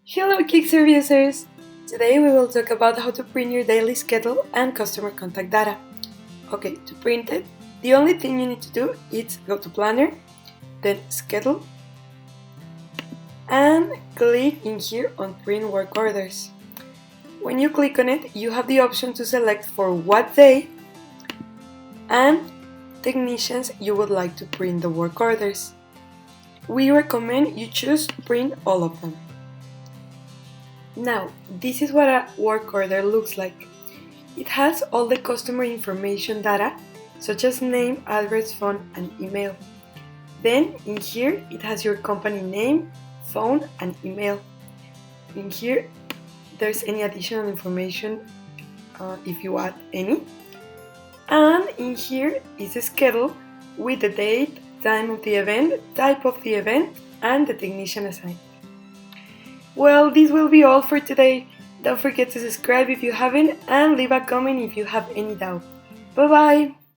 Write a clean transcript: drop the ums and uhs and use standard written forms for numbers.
Hello Kickserv users! Today we will talk about how to print your daily schedule and customer contact data. Okay, to print it, the only thing you need to do is go to Planner, then Schedule, and click in here on Print Work Orders. When you click on it, you have the option to select for what day and technicians you would like to print the work orders. We recommend you choose print all of them. Now, this is what a work order looks like. It has all the customer information data, such as name, address, phone, and email. Then, in here, it has your company name, phone, and email. In here, there's any additional information if you add any. And in here is a schedule with the date, time of the event, type of the event, and the technician assigned. Well, this will be all for today. Don't forget to subscribe if you haven't and leave a comment if you have any doubt. Bye bye!